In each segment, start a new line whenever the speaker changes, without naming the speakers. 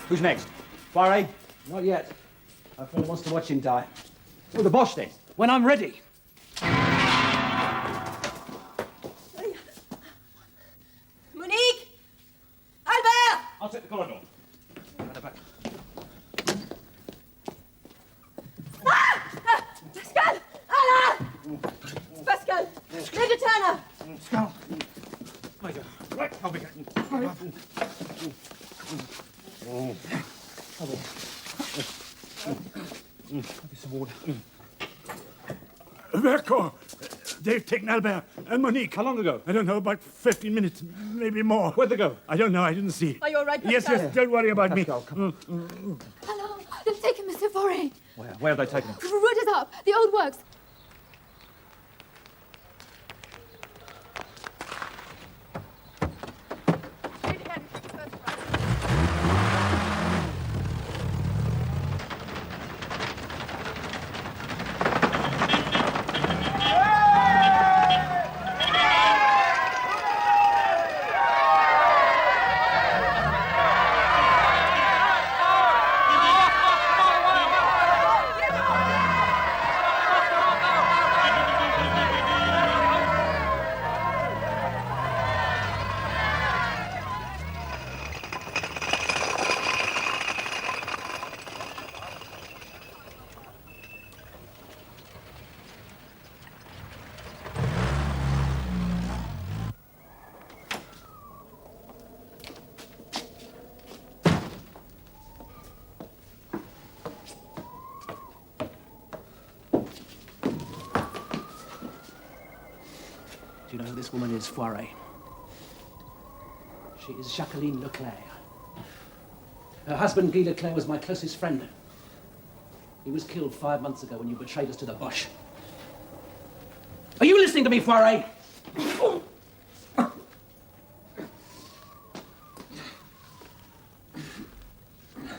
Who's next? Poirot?
Not yet. My friend wants to watch him die.
Well, the Boche then.
When I'm ready.
Monique! Albert!
I'll take the corridor.
Pascal! Alain! Pascal! Major Turner!
Scout. Major. Right, I'll be getting. Some water.
Verco, they've taken Albert and Monique.
How long ago?
I don't know, about 15 minutes, maybe more.
Where'd they go?
I don't know, I didn't see.
Are you all right, Pascal?
Yes, yes, don't worry about
Pascal,
me.
come
Hello, they've taken Monsieur Faure.
Where have they taken him?
Route is up, the old works.
Do you know who this woman is, Foire? She is Jacqueline Leclerc. Her husband, Guy Leclerc, was my closest friend. He was killed 5 months ago when you betrayed us to the Boche. Are you listening to me, Foire?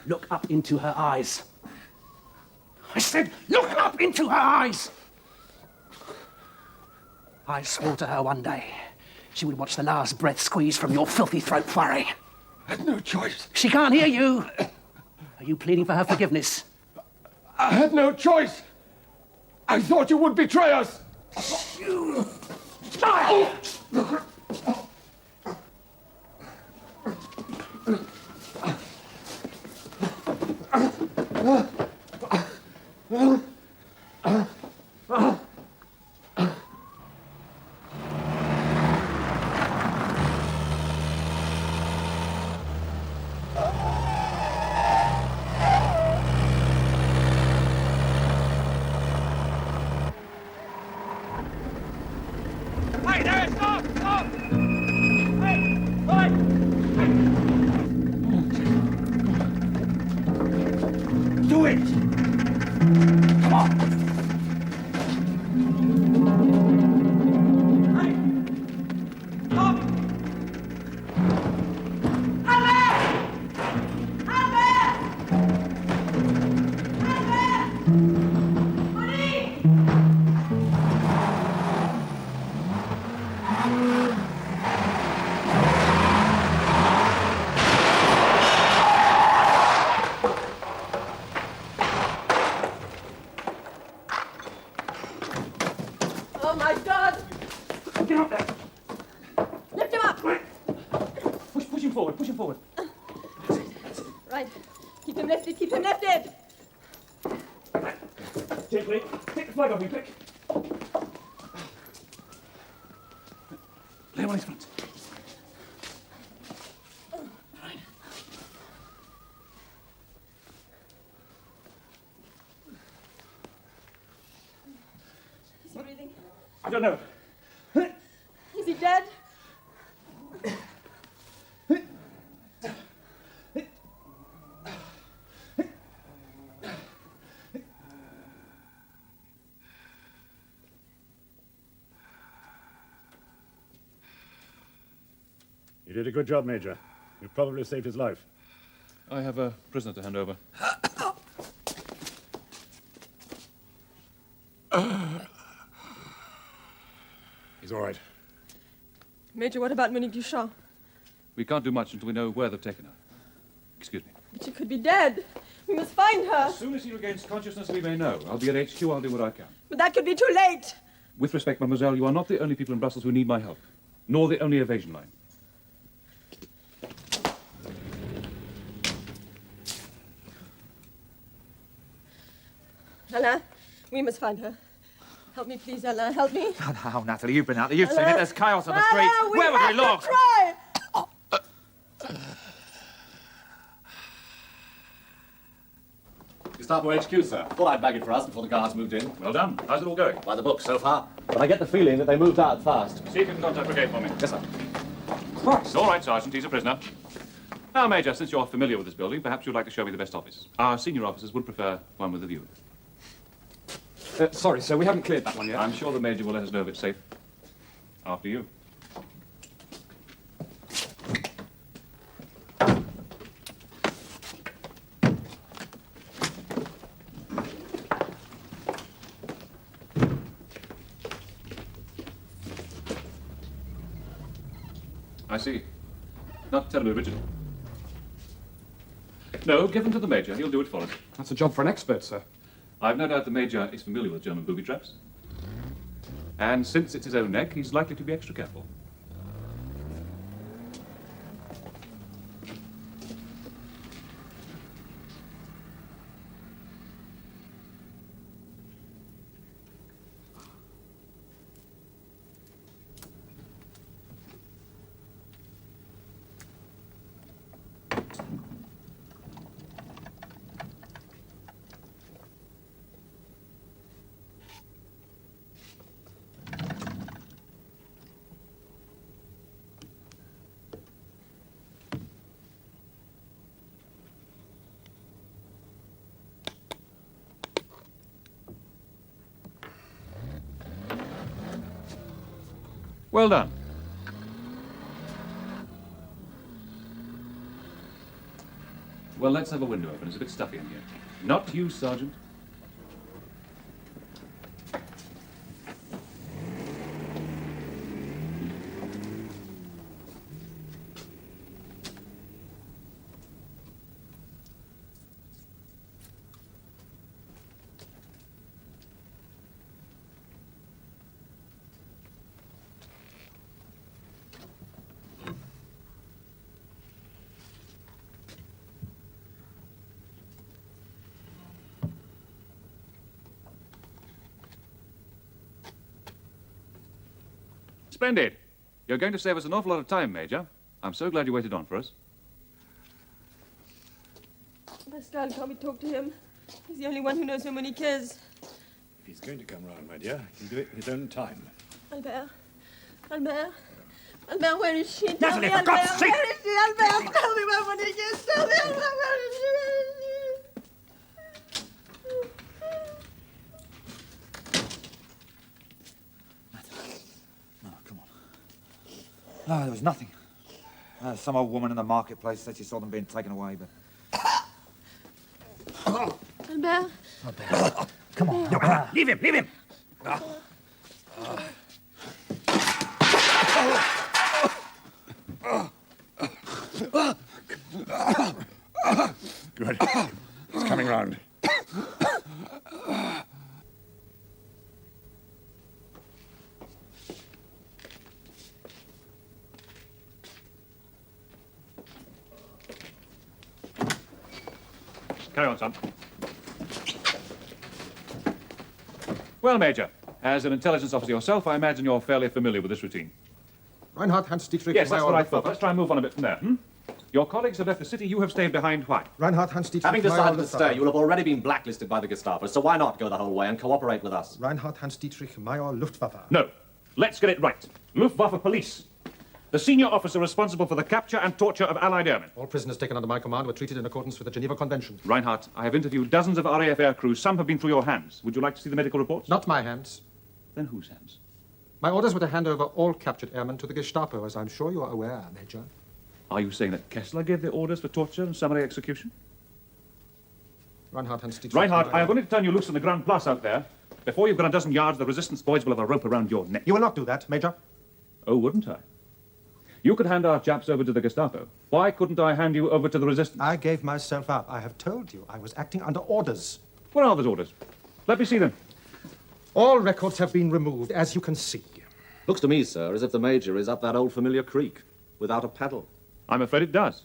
Look up into her eyes. I said, look up into her eyes! I swore to her one day she would watch the last breath squeeze from your filthy throat, Foire.
I had no choice.
She can't hear you. Are you pleading for her forgiveness?
I had no choice. I thought you would betray us.
You...
Hey, there! Stop! Stop! Hey! Hey!
Do it.
Come on! Hey! Stop!
Albert! Albert! Albert! Monique! Oh my God!
Get up there!
Lift him up!
Push him forward, push him forward.
Right. Keep him lifted, keep him lifted!
Gently. Take the flag off me, quick. Lay him on his front.
Is he breathing?
I don't know.
Is he dead?
You did a good job, Major. You probably saved his life.
I have a prisoner to hand over.
He's all right.
Major, what about Monique Duchamp?
We can't do much until we know where they've taken her. Excuse me.
But she could be dead. We must find her.
As soon as he regains consciousness, we may know. I'll be at HQ. I'll do what I can.
But that could be too late.
With respect, mademoiselle, you are not the only people in Brussels who need my help, nor the only evasion line.
Alain, we must find her. Help me, please, Alain. Help me.
Oh, Natalie, you've been out there. You've seen it. There's chaos on the streets.
Alain,
Where would we look?
Try.
Gestapo HQ, sir. Thought I'd bag it for us before the guards moved in.
Well done. How's it all going?
By the book so far. But I get the feeling that they moved out fast.
See if you can contact brigade for me.
Yes, sir.
Christ. All right, Sergeant. He's a prisoner. Now, Major, since you're familiar with this building, perhaps you'd like to show me the best office. Our senior officers would prefer one with a view.
Sorry, sir, we haven't cleared that one yet.
I'm sure the Major will let us know if it's safe. After you. I see. Not terribly original. No, give them to the Major. He'll do it for us.
That's a job for an expert, sir.
I've no doubt the Major is familiar with German booby traps. And since it's his own neck, he's likely to be extra careful. Well done. Well, let's have a window open. It's a bit stuffy in here. Not you, Sergeant. Splendid. You're going to save us an awful lot of time, Major. I'm so glad you waited on for us.
Pascal, can't we talk to him? He's the only one who knows him when he cares.
If he's going to come round, my dear, he'll do it in his own time.
Albert. Albert. Albert, where is she? Tell
Natalie,
me,
for
Albert,
God's sake!
where is she? Albert, tell me where Monique is. Tell me, Albert, where is she?
No, come on. No, there was nothing. Some old woman in the marketplace said she saw them being taken away, but...
Albert.
Come on. No, leave him, leave him!
Good. It's coming round.
Carry on, son. Well, Major, as an intelligence officer yourself, I imagine you're fairly familiar with this routine.
Reinhard Hans Dietrich.
Yes, that's what I thought. Let's try and move on a bit from there. Your colleagues have left the city. You have stayed behind. Why?
Reinhard Hans Dietrich.
Having decided to stay, you will have already been blacklisted by the Gestapo, so why not go the whole way and cooperate with us?
Reinhard Hans Dietrich, Major Luftwaffe.
No. Let's get it right. Luftwaffe police. The senior officer responsible for the capture and torture of Allied airmen.
All prisoners taken under my command were treated in accordance with the Geneva Convention.
Reinhardt, I have interviewed dozens of RAF air crews. Some have been through your hands. Would you like to see the medical reports?
Not my hands.
Then whose hands?
My orders were to hand over all captured airmen to the Gestapo, as I'm sure you are aware, Major.
Are you saying that Kessler gave the orders for torture and summary execution?
Reinhard Hans Dietrich.
Reinhardt, I am going to turn you loose on the Grand Place out there. Before you've gone a dozen yards, the resistance boys will have a rope around your neck.
You will not do that, Major.
Oh, wouldn't I? You could hand our chaps over to the Gestapo. Why couldn't I hand you over to the resistance?
I gave myself up. I have told you I was acting under orders.
What are those orders? Let me see them.
All records have been removed, as you can see.
Looks to me, sir, as if the Major is up that old familiar creek, without a paddle.
I'm afraid it does.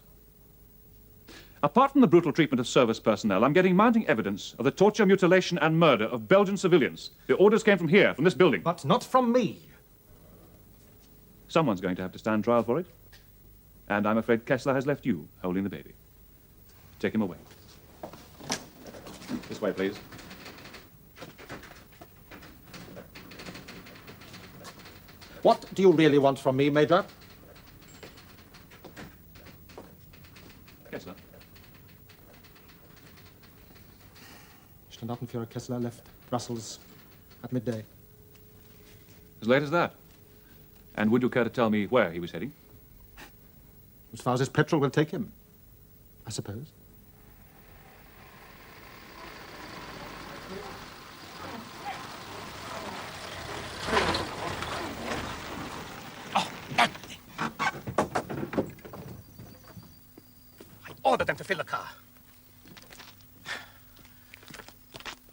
Apart from the brutal treatment of service personnel, I'm getting mounting evidence of the torture, mutilation, and murder of Belgian civilians. The orders came from here, from this building.
But not from me.
Someone's going to have to stand trial for it. And I'm afraid Kessler has left you holding the baby. Take him away. This way, please.
What do you really want from me, Major?
Kessler.
Standartenführer Kessler left Brussels at midday.
As late as that? And would you care to tell me where he was heading?
As far as his petrol will take him, I suppose.
I ordered them to fill the car.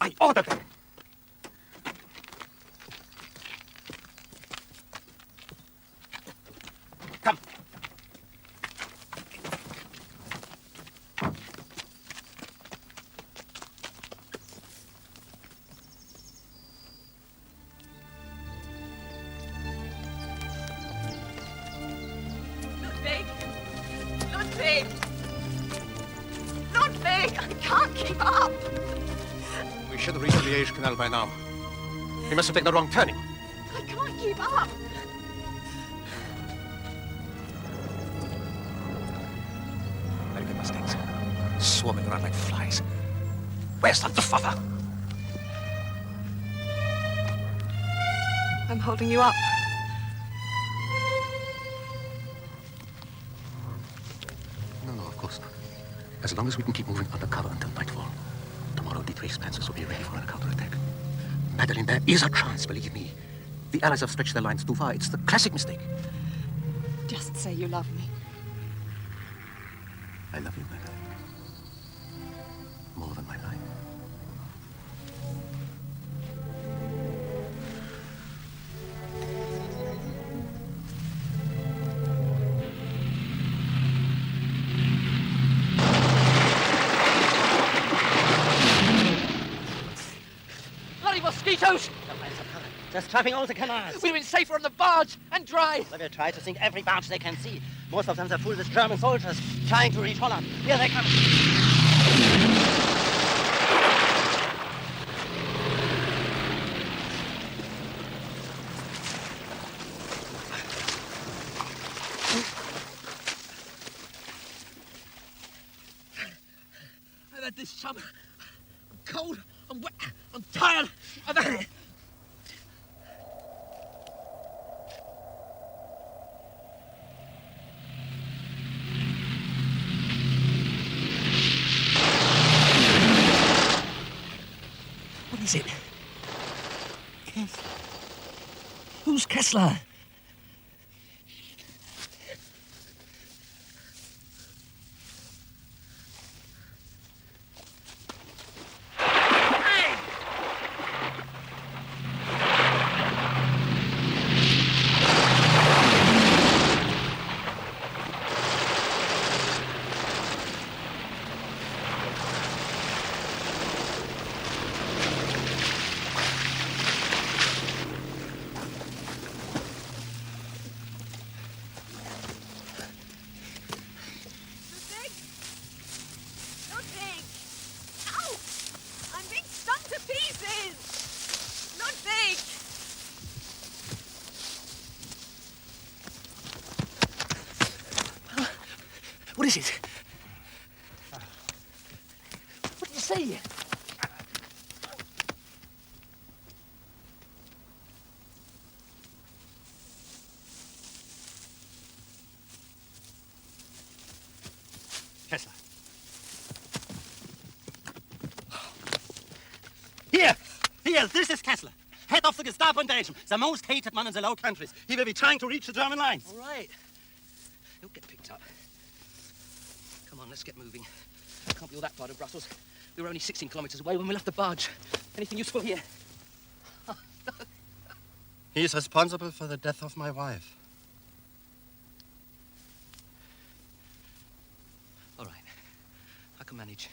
I ordered them. Come.
Ludwig! Ludwig! Ludwig! I can't keep up!
We should have reached the Liège Canal by now. We must have taken the wrong turning.
I can't keep up!
Very mistakes. Swarming around like flies. Where's the father?
I'm holding you up.
No, of course not. As long as we can keep moving undercover until nightfall. Tomorrow, Dietrich's panzers will be ready for a counterattack. Madeline, there is a chance, believe me. The Allies have stretched their lines too far. It's the classic mistake.
Just say you love me.
I love you, Madeline. More than my life.
Bloody mosquitoes!
Just trapping all the canals.
We've been safer on the barge and dry.
They will try to sink every barge they can see. Most of them are full with German soldiers trying to reach Holland. Here they come.
I've had this summer. I'm cold, I'm wet, I'm tired, I've had it. What is it? Kessler. Who's Kessler? What is it? What did you say?
Kessler. Here, this is Kessler, head of the Gestapo in Belgium, the most hated man in the Low Countries. He will be trying to reach the German lines.
All right.
He'll get picked up. Come on, let's get moving. Can't be all that far to Brussels. We were only 16 kilometers away when we left the barge. Anything useful here?
He is responsible for the death of my wife.
All right. I can manage.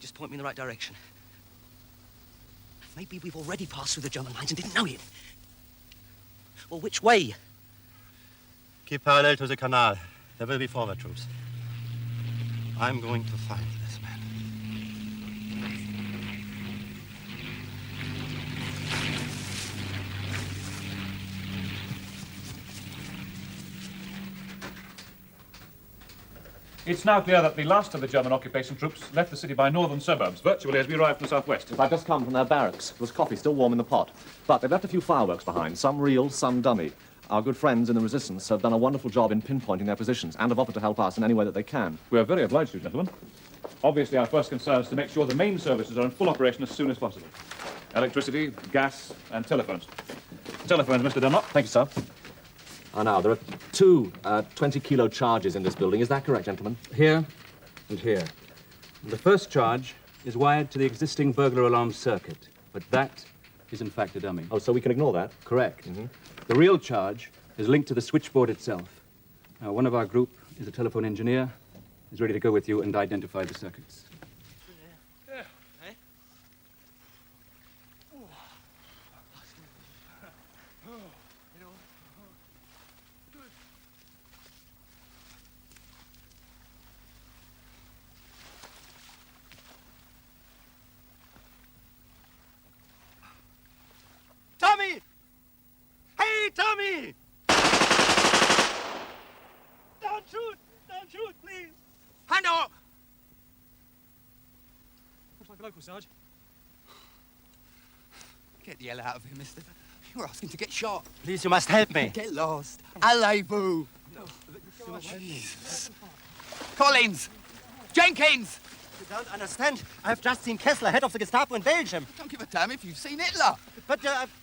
Just point me in the right direction. Maybe we've already passed through the German lines and didn't know it. Well, which way?
Keep parallel to the canal. There will be forward troops. I'm going to find this man.
It's now clear that the last of the German occupation troops left the city by northern suburbs, virtually as we arrived from the southwest.
I've just come from their barracks. There was coffee still warm in the pot. But they've left a few fireworks behind, some real, some dummy. Our good friends in the resistance have done a wonderful job in pinpointing their positions and have offered to help us in any way that they can.
We are very obliged to you, gentlemen. Obviously, our first concern is to make sure the main services are in full operation as soon as possible. Electricity, gas, and telephones. Telephones, Mr. Dunlop.
Thank you, sir. Now, there are two 20-kilo charges in this building. Is that correct, gentlemen?
Here and here. And the first charge is wired to the existing burglar alarm circuit, but that is in fact a dummy.
Oh, so we can ignore that?
Correct. The real charge is linked to the switchboard itself. Now, one of our group is a telephone engineer, is ready to go with you and identify the circuits.
Tommy! Hey, Tommy! Don't shoot! Don't shoot, please!
Hand up!
Looks like a local, Sarge.
Get the hell out of here, mister. You're asking to get shot.
Please, you must help me.
Get lost. Allez-vous. Collins! Jenkins!
You don't understand. I've just seen Kessler, head of the Gestapo in Belgium.
Don't give a damn if you've seen Hitler.
But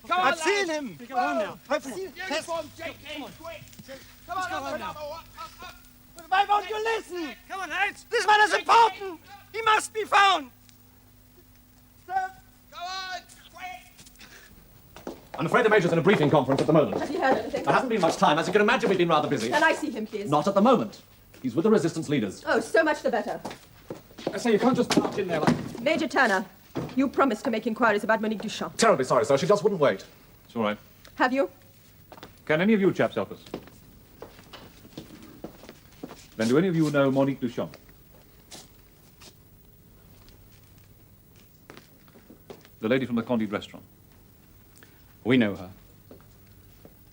I've seen him.
Go on now.
I've seen
Uniform, Jenkins, quick. Come on, up.
Why won't you listen?
Come on, lads.
This man is important. He must be found. Stop.
Go on, quick.
I'm afraid the Major's in a briefing conference at the moment.
Has he heard anything?
There hasn't been much time. As you can imagine, we've been rather busy.
Can I see him, please?
Not at the moment. He's with the resistance leaders.
Oh, so much the better.
I say, you can't just march in there like...
Major Turner, you promised to make inquiries about Monique Duchamp.
Terribly sorry, sir. She just wouldn't wait.
It's all right.
Have you?
Can any of you chaps help us? Then do any of you know Monique Duchamp? The lady from the Candide restaurant.
We know her.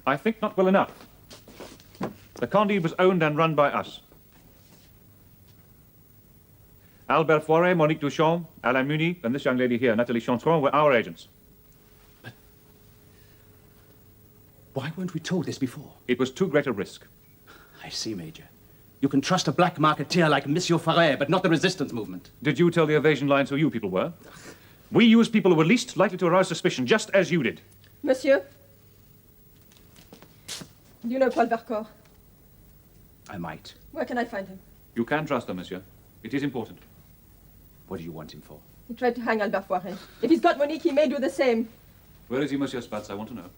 I think not well enough. The Candide was owned and run by us. Albert Foret, Monique Duchamp, Alain Muni, and this young lady here, Nathalie Chantron, were our agents.
Why weren't we told this before?
It was too great a risk.
I see, Major. You can trust a black marketeer like Monsieur Foret, but not the resistance movement.
Did you tell the evasion lines who you people were? We used people who were least likely to arouse suspicion, just as you did.
Monsieur? Do you know Paul Vercors?
I might.
Where can I find him?
You can trust them, monsieur. It is important.
What do you want him for?
He tried to hang Albert Foiret. If he's got Monique, he may do the same.
Where is he, Monsieur Spatz? I want to know.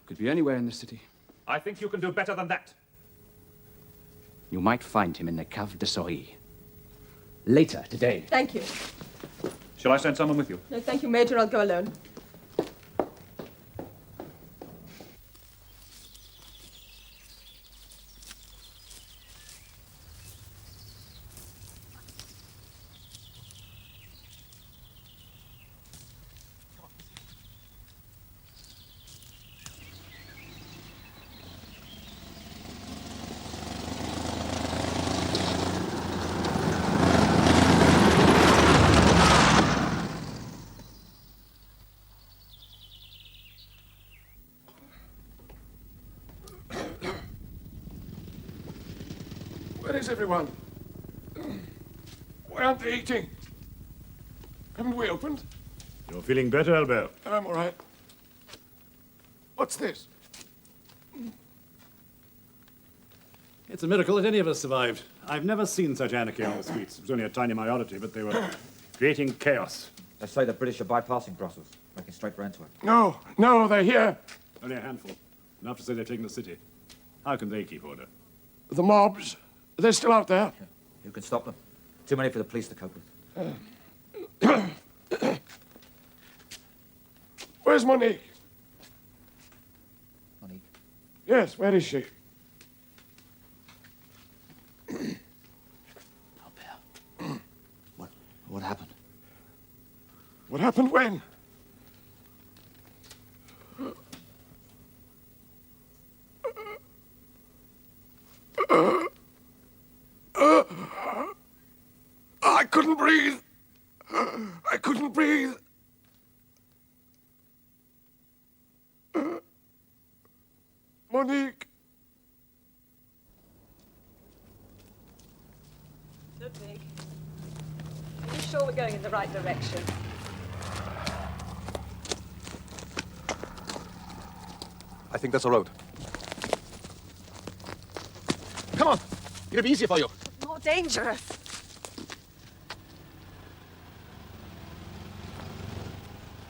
Could be anywhere in the city.
I think you can do better than that.
You might find him in the Cave de Souris. Later today.
Thank you.
Shall I send someone with you?
No, thank you, Major. I'll go alone.
Where is everyone? Why aren't they eating? Haven't we opened?
You're feeling better, Albert?
I'm all right. What's this?
It's a miracle that any of us survived. I've never seen such anarchy on the streets. It was only a tiny minority, but they were creating chaos.
They say the British are bypassing Brussels, making straight for Antwerp.
No, no, they're here.
Only a handful. Enough to say they've taken the city. How can they keep order?
The mobs, they're still out there.
Who can stop them? Too many for the police to cope with.
Where's Monique?
Monique?
Yes, where is she?
What happened?
What happened when? I couldn't breathe. I couldn't breathe. Monique.
Ludwig, are you sure we're going in the right direction?
I think that's a road. Come on. It'll be easier for you.
More dangerous.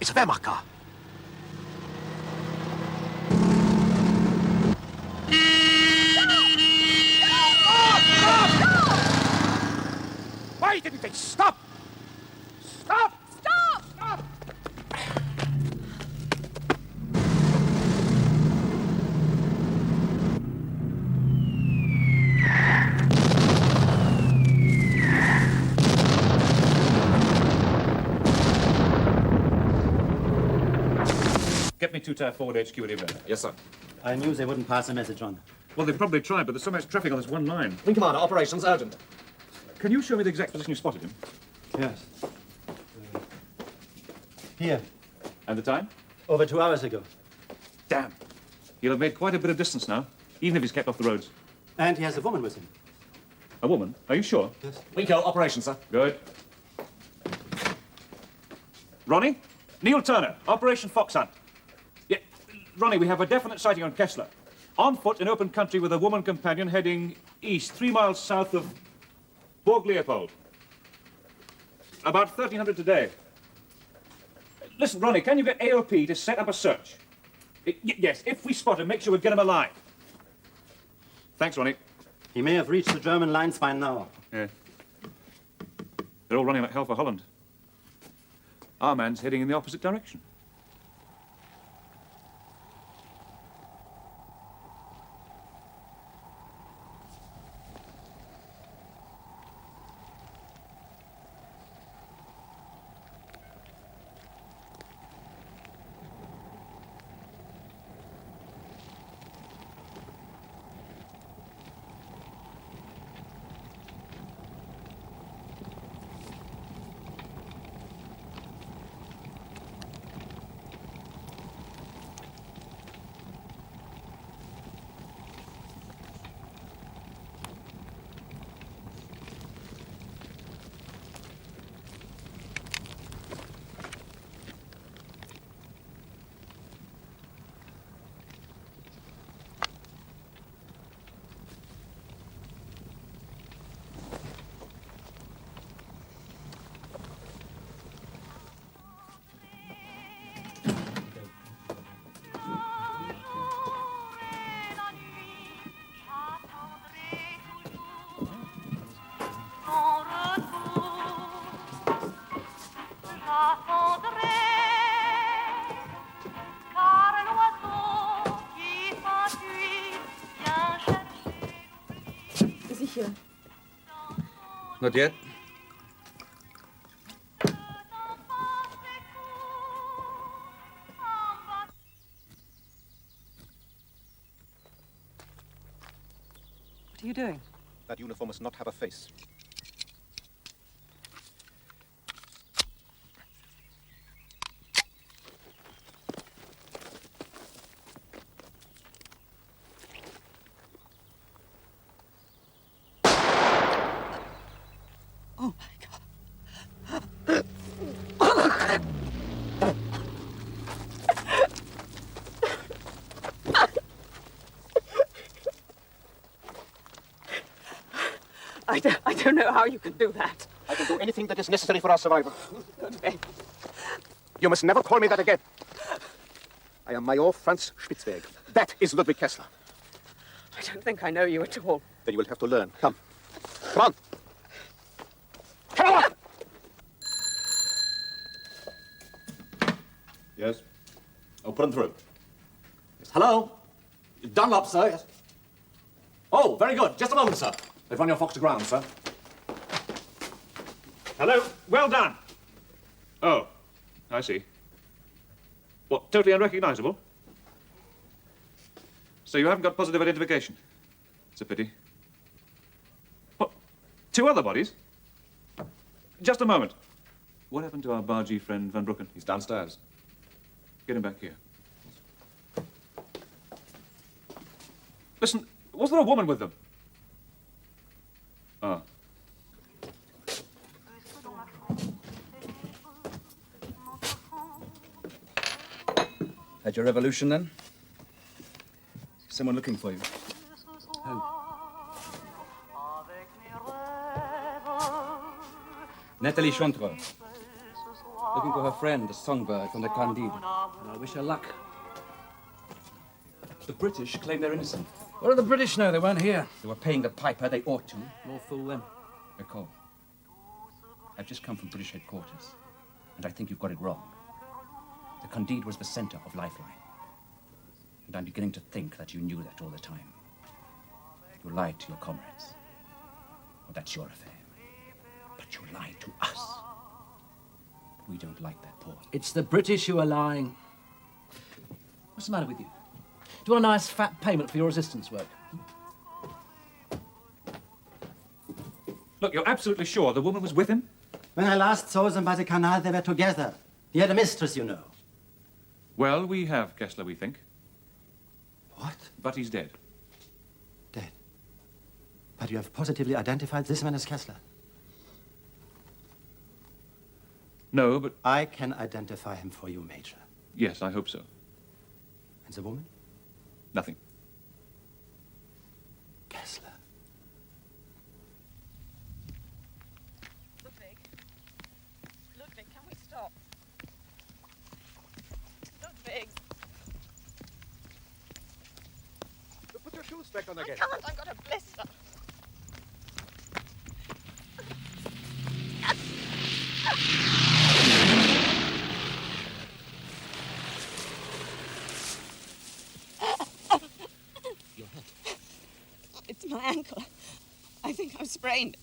It's a Wehrmacht car. Why didn't they stop? Stop!
Stop!
Stop!
Get me 2 Tier Forward HQ at Yvette.
Yes, sir.
I knew they wouldn't pass the message on.
Well, they probably tried, but there's so much traffic on this one line.
Wing Commander, operations urgent.
Can you show me the exact position you spotted him?
Yes. Here.
And the time?
Over 2 hours ago.
Damn. He'll have made quite a bit of distance now, even if he's kept off the roads.
And he has a woman with him.
A woman? Are you sure?
Yes.
Winko, operations, sir.
Good. Ronnie? Neil Turner, Operation Fox Hunt. Yeah, Ronnie, we have a definite sighting on Kessler. On foot in open country with a woman companion heading east, 3 miles south of Borg Leopold. About 1300 today. Listen, Ronnie, can you get AOP to set up a search? Yes, if we spot him, make sure we get him alive. Thanks, Ronnie.
He may have reached the German lines by now.
Yeah. They're all running like hell for Holland. Our man's heading in the opposite direction.
Sicher.
Not yet.
What are you doing?
That uniform must not have a face.
Oh, my God.
I don't know how you can do that.
I can do anything that is necessary for our survival.
Ludwig.
You must never call me that again. I am Major Franz Spitzberg. That is Ludwig Kessler.
I don't think I know you at all.
Then you will have to learn. Come. Come on. Come on!
Yes? Oh, put them through. Yes. Hello? Dunlop, sir, yes? Oh, very good. Just a moment, sir. They've run your fox to ground, sir.
Hello? Well done. Oh, I see. What, totally unrecognizable? So you haven't got positive identification? It's a pity. What, 2 other bodies? Just a moment. What happened to our bargee friend Van Broeken?
He's downstairs.
Get him back here. Listen, was there a woman with them? Ah.
Had your revolution then? Someone looking for you. Who? Nathalie Chantreux. Looking for her friend, the songbird from the Candide. I wish her luck. The British claim they're innocent. What do the British know? They weren't here. They were paying the piper. They ought to. More fool them. Recall, I've just come from British headquarters, and I think you've got it wrong. The Candide was the center of Lifeline. And I'm beginning to think that you knew that all the time. You lied to your comrades. Well, that's your affair. But you lied to us. We don't like that, Paul. It's the British who are lying. What's the matter with you? Do you want a nice fat payment for your resistance work?
Look, you're absolutely sure the woman was with him?
When I last saw them by the canal, they were together. He had a mistress, you know.
Well, we have Kessler, we think.
What?
But he's dead.
Dead? But you have positively identified this man as Kessler?
No, but...
I can identify him for you, Major.
Yes, I hope so.
And the woman?
Nothing.
Kessler.
Ludwig. Ludwig, can we stop? Ludwig.
Put your shoes back on again.
I can't, I've got a blister.
Your head.
It's my ankle. I think I'm sprained.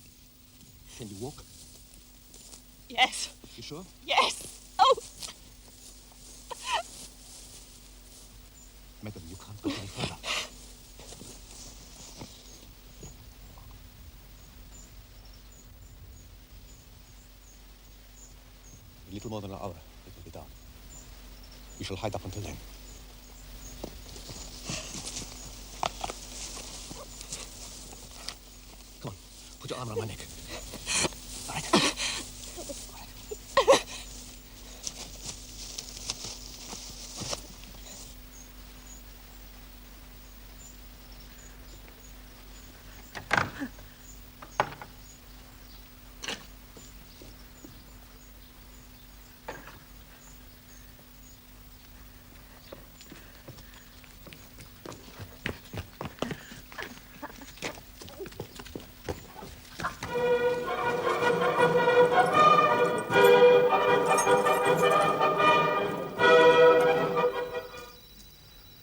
Can you walk?
Yes.
You sure?
Yes. Oh!
Madam, you can't go any further. A little more than an hour, it will be down. We shall hide up until then. Come on, put your arm around my neck. All right.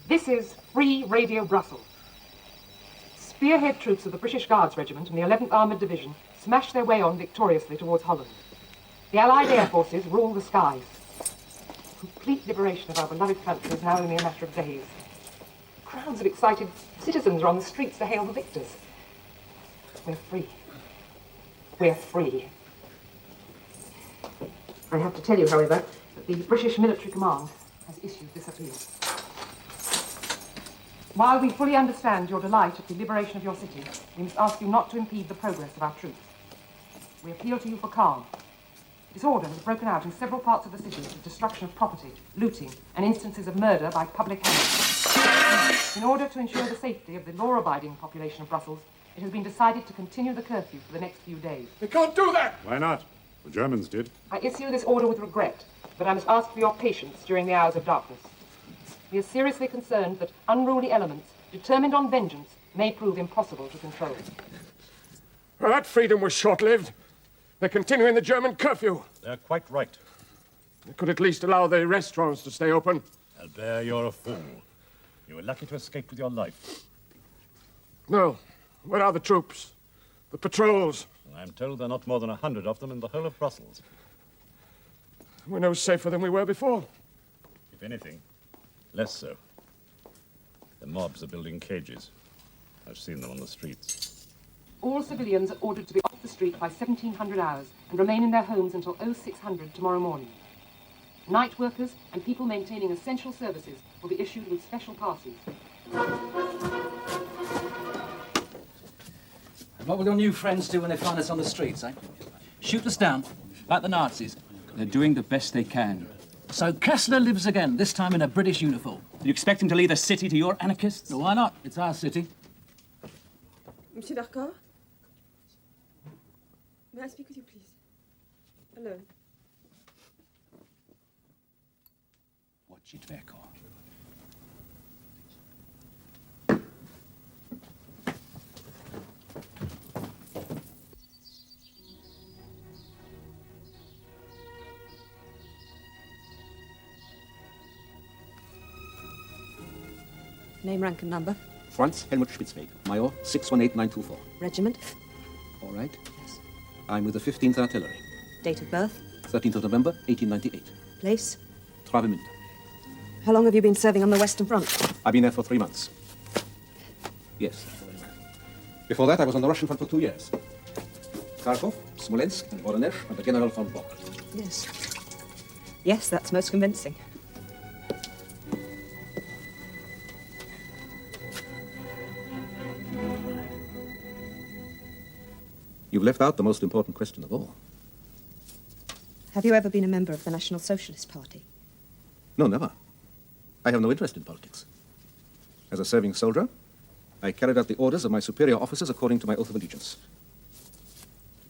This is Free Radio Brussels. Spearhead troops of the British Guards Regiment and the 11th Armoured Division smashed their way on victoriously towards Holland. The Allied air forces rule the skies. Complete liberation of our beloved country is now only a matter of days. Crowds of excited citizens are on the streets to hail the victors. We're free. We're free. I have to tell you, however, that the British Military Command has issued this appeal. While we fully understand your delight at the liberation of your city, we must ask you not to impede the progress of our troops. We appeal to you for calm. Disorder has broken out in several parts of the city with destruction of property, looting, and instances of murder by public hand. In order to ensure the safety of the law-abiding population of Brussels, it has been decided to continue the curfew for the next few days.
They can't do that!
Why not? The Germans did.
I issue this order with regret, but I must ask for your patience during the hours of darkness. We are seriously concerned that unruly elements, determined on vengeance, may prove impossible to control.
Well, that freedom was short-lived. They're continuing the German curfew.
They're quite right.
They could at least allow the restaurants to stay open.
Albert, you're a fool. You were lucky to escape with your life.
No. Where are the troops? The patrols?
I'm told there are not more than 100 of them in the whole of Brussels.
We're no safer than we were before.
If anything, less so. The mobs are building cages. I've seen them on the streets.
All civilians are ordered to be off the street by 1700 hours and remain in their homes until 0600 tomorrow morning. Night workers and people maintaining essential services will be issued with special passes.
What will your new friends do when they find us on the streets, eh? Shoot us down, like the Nazis.
They're doing the best they can.
So Kessler lives again, this time in a British uniform.
Do you expect him to leave the city to your anarchists?
No, why not? It's our city.
Monsieur Darkor? May I speak with you, please? Alone.
Watch it, Verkor.
Name, rank, and number.
Franz Helmut Spitzweg, Major 618924.
Regiment.
All right. Yes. I'm with the 15th Artillery.
Date of birth.
13th of November, 1898.
Place.
Travemünde.
How long have you been serving on the Western Front?
I've been there for 3 months. Yes. Before that, I was on the Russian front for 2 years. Kharkov, Smolensk, and Voronezh under General von Bock.
Yes. Yes, that's most convincing.
You've left out the most important question of all.
Have you ever been a member of the National Socialist Party?
No, never. I have no interest in politics. As a serving soldier, I carried out the orders of my superior officers according to my oath of allegiance.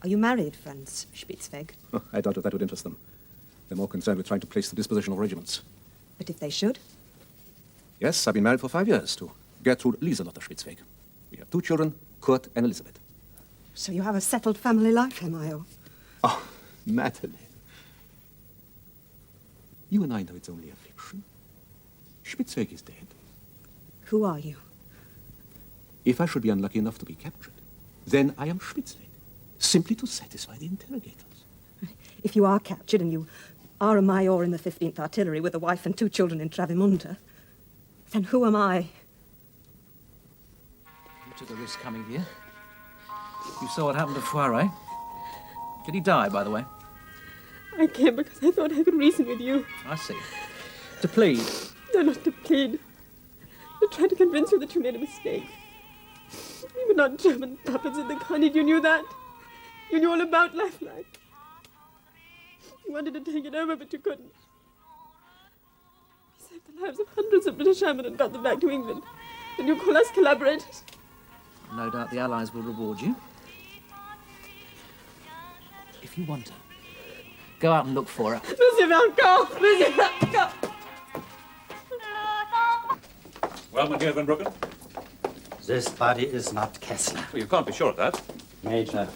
Are you married, Franz Spitzweg?
Oh, I doubt if that would interest them. They're more concerned with trying to place the disposition of regiments.
But if they should?
Yes, I've been married for 5 years to Gertrude Lieselotte Spitzweg. We have 2 children, Kurt and Elizabeth.
So you have a settled family life, Herr Major?
Oh, Madeleine. You and I know it's only a fiction. Spitzweg is dead.
Who are you?
If I should be unlucky enough to be captured, then I am Spitzweg, simply to satisfy the interrogators.
If you are captured and you are a Major in the 15th Artillery with a wife and 2 children in Travemünde, then who am I?
You took a risk coming here. You saw what happened to Foiret. Did he die, by the way?
I came because I thought I could reason with you.
I see. To plead?
No, not to plead. To try to convince you that you made a mistake. We were not German puppets in the carnage. You knew that. You knew all about Lifeline. You wanted to take it over, but you couldn't. We saved the lives of hundreds of British airmen and got them back to England. And you call us collaborators?
No doubt the Allies will reward you. If you want her, go out and look for her.
Monsieur Valcor! Monsieur Valcor!
Well, my dear Van Bruggen?
This body is not Kessler.
Well, you can't be sure of that.
Major,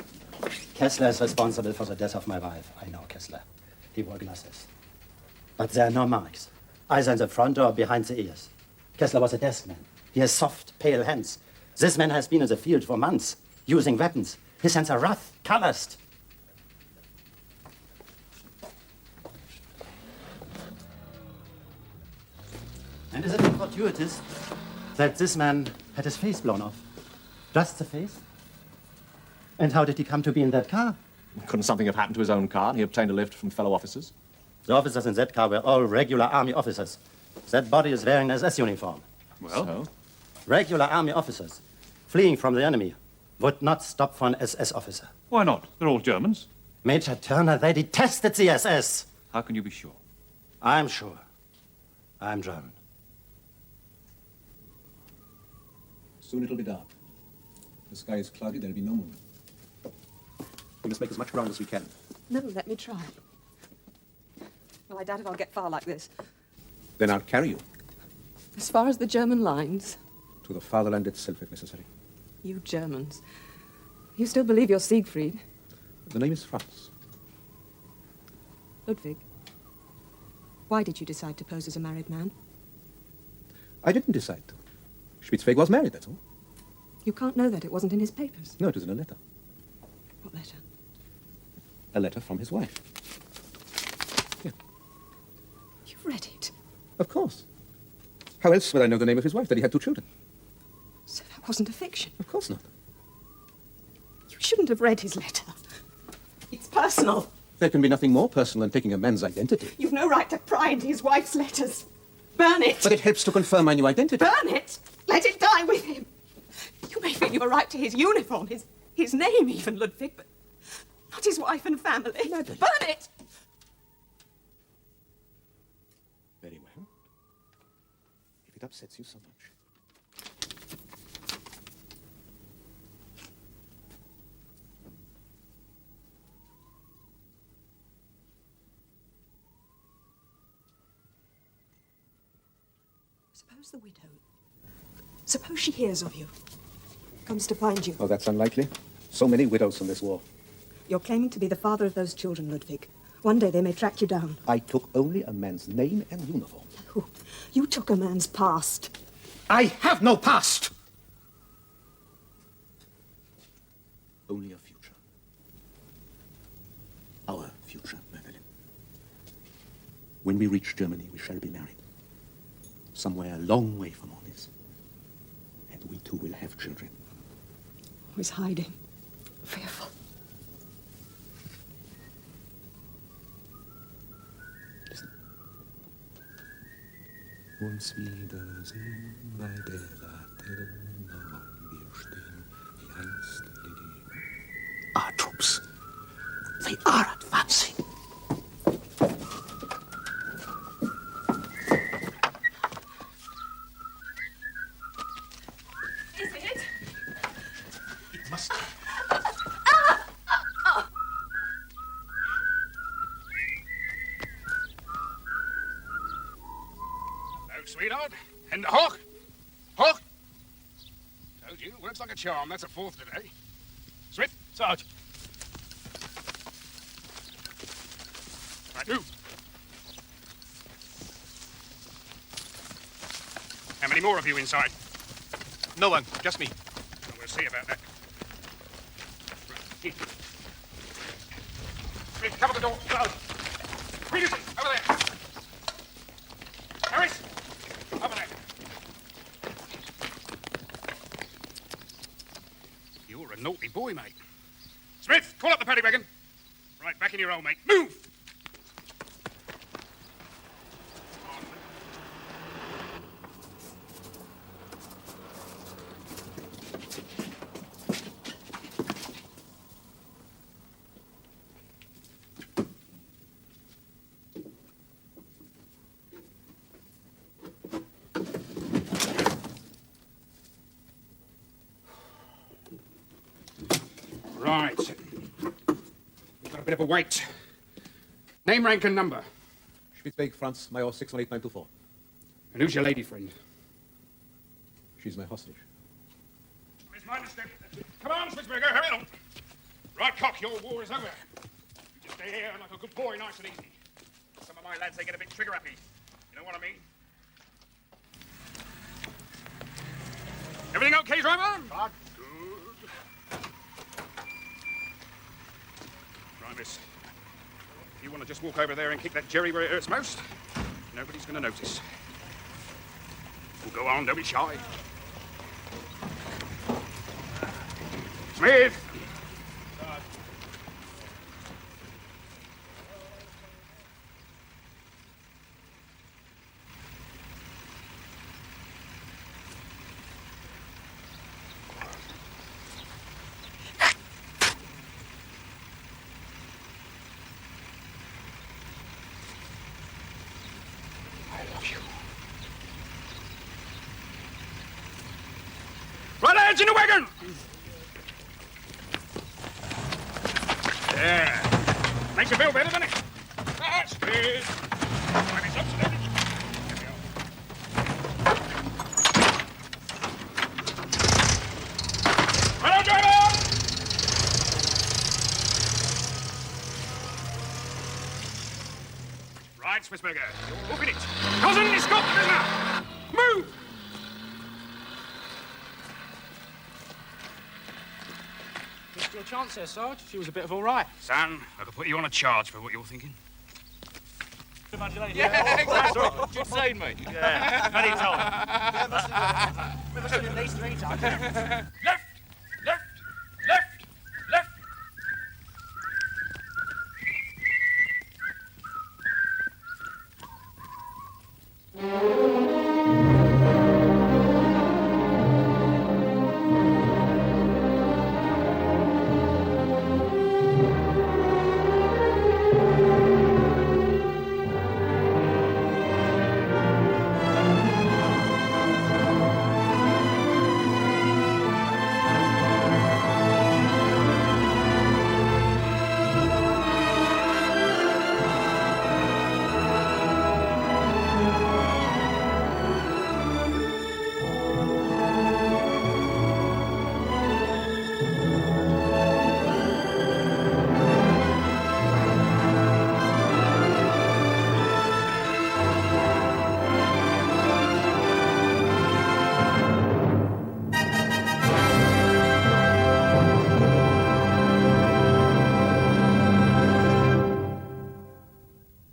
Kessler is responsible for the death of my wife. I know Kessler. He wore glasses. But there are no marks, either in the front or behind the ears. Kessler was a desk man. He has soft, pale hands. This man has been in the field for months, using weapons. His hands are rough, calloused. And is it not fortuitous that this man had his face blown off? Just the face? And how did he come to be in that car?
Couldn't something have happened to his own car and he obtained a lift from fellow officers?
The officers in that car were all regular army officers. That body is wearing an SS uniform.
Well? So?
Regular army officers, fleeing from the enemy, would not stop for an SS officer.
Why not? They're all Germans.
Major Turner, they detested the SS.
How can you be sure?
I'm sure. I'm German.
Soon it'll be dark. The sky is cloudy, there'll be no moon. We must make as much ground as we can.
No, let me try. Well, I doubt if I'll get far like this.
Then I'll carry you
As far as the German lines.
to the fatherland itself, if necessary.
You Germans. You still believe you're Siegfried?
The name is Franz.
Ludwig. Why did you decide to pose as a married man?
I didn't decide to. Spitzweg was married, that's all.
You can't know that. It wasn't in his papers.
No, it was in a letter.
What letter?
A letter from his wife.
You've read it.
Of course. How else would I know the name of his wife, that he had 2 children?
So that wasn't a fiction.
Of course not.
You shouldn't have read his letter. It's personal.
There can be nothing more personal than taking a man's identity.
You've no right to pry into his wife's letters. Burn it.
But it helps to confirm my new identity.
Burn it. Let it die with him. You may feel you've a right to his uniform, his name even, Ludwig, but not his wife and family.
Madeline.
Burn it.
Very well. If it upsets you so much.
Suppose the widow. Suppose she hears of you. Comes to find you.
Oh, that's unlikely. So many widows from this war.
You're claiming to be the father of those children, Ludwig. One day they may track you down.
I took only a man's name and uniform.
No, you took a man's past.
I have no past! Only a future. Our future, Madeline. When we reach Germany, we shall be married. Somewhere a long way from all this. And we too will have children.
Always hiding. Fearful.
Uns wiedersehen bei der Laterne, wann wir stehen, wie einst die Our troops, they are advancing.
Is it?
It must be.
Sweetheart. And Hawk? Hawk? Told you, works like a charm. That's a 4th today. Smith, Sarge. Right, who? How many more of you inside?
No one, just me.
Well, we'll see about that. Right. Smith, cover the door. Sarge. Peterson, over there. Harris. Over there. You're a naughty boy, mate. Smith, call up the paddy wagon. Right, back in your hole, mate. Move! Right. We've got a bit of a wait. Name, rank, and number.
Spitzweg, France, Major 618924.
And who's your lady friend?
She's my hostage.
Miss Minderstep. Come on, Spitzberger, hurry on. Right, cock, your war is over. You just stay here like a good boy, nice and easy. Some of my lads, they get a bit trigger-happy. You know what I mean? Everything okay, driver? Good. Right, miss. If you want to just walk over there and kick that jerry where it hurts most, nobody's going to notice. We'll go on, don't be shy. Smith! Right, lads, in the wagon! There. Makes you feel better, doesn't it? That's it. When it's upstairs. Hello, driver! Right, Swissburger. You're hoofing it. Cousin, it's got the prisoner. Move!
Missed your chance there, Sarge. She was a bit of all right.
Son, I could put you on a charge for what you're thinking.
Yeah, exactly. You'd seen me.
Yeah, bloody told.
Yeah, must have been an Easter egg.